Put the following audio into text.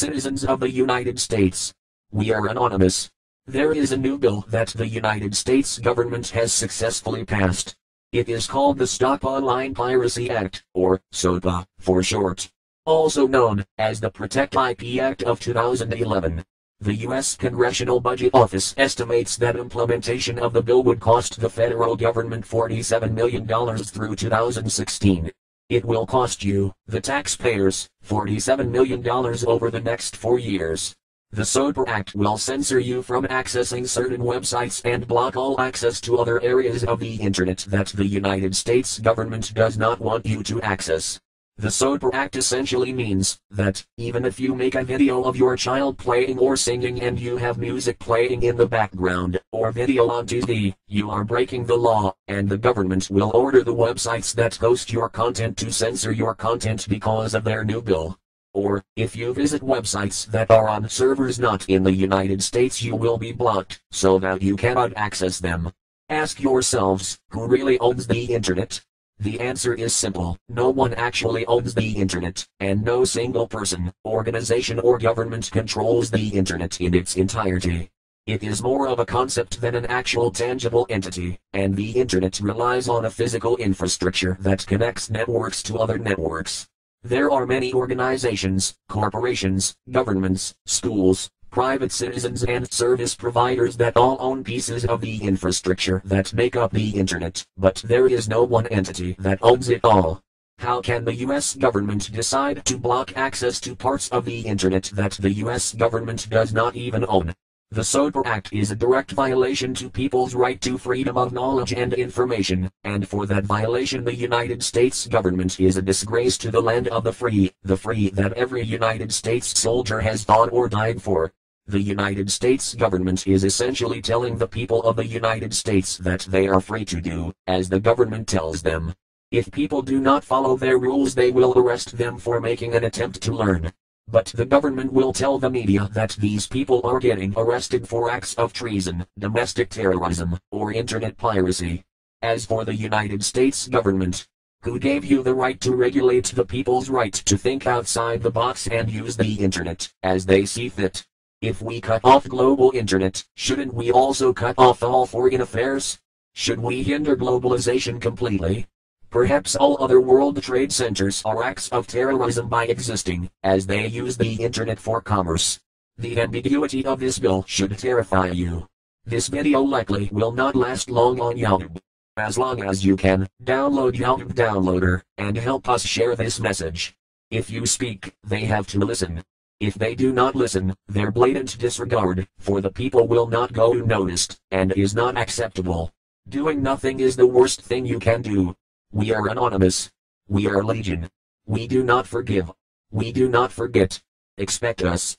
citizens of the United States. We are anonymous. There is a new bill that the United States government has successfully passed. It is called the Stop Online Piracy Act, or SOPA, for short. Also known as the Protect IP Act of 2011. The U.S. Congressional Budget Office estimates that implementation of the bill would cost the federal government $47 million through 2016. It will cost you, the taxpayers, $47 million over the next 4 years. The SOPA Act will censor you from accessing certain websites and block all access to other areas of the internet that the United States government does not want you to access. The SOPA Act essentially means that, even if you make a video of your child playing or singing and you have music playing in the background, or video on TV, you are breaking the law, and the government will order the websites that host your content to censor your content because of their new bill. Or, if you visit websites that are on servers not in the United States, you will be blocked, so that you cannot access them. Ask yourselves, who really owns the internet? The answer is simple: no one actually owns the internet, and no single person, organization or government controls the internet in its entirety. It is more of a concept than an actual tangible entity, and the internet relies on a physical infrastructure that connects networks to other networks. There are many organizations, corporations, governments, schools, private citizens and service providers that all own pieces of the infrastructure that make up the internet, but there is no one entity that owns it all. How can the US government decide to block access to parts of the internet that the US government does not even own? The SOPA Act is a direct violation to people's right to freedom of knowledge and information, and for that violation the United States government is a disgrace to the land of the free that every United States soldier has fought or died for. The United States government is essentially telling the people of the United States that they are free to do as the government tells them. If people do not follow their rules, they will arrest them for making an attempt to learn. But the government will tell the media that these people are getting arrested for acts of treason, domestic terrorism, or internet piracy. As for the United States government, who gave you the right to regulate the people's right to think outside the box and use the internet as they see fit? If we cut off global internet, shouldn't we also cut off all foreign affairs? Should we hinder globalization completely? Perhaps all other world trade centers are acts of terrorism by existing, as they use the internet for commerce. The ambiguity of this bill should terrify you. This video likely will not last long on YouTube. As long as you can, download YouTube Downloader, and help us share this message. If you speak, they have to listen. If they do not listen, their blatant disregard for the people will not go unnoticed, and is not acceptable. Doing nothing is the worst thing you can do. We are anonymous. We are legion. We do not forgive. We do not forget. Expect us.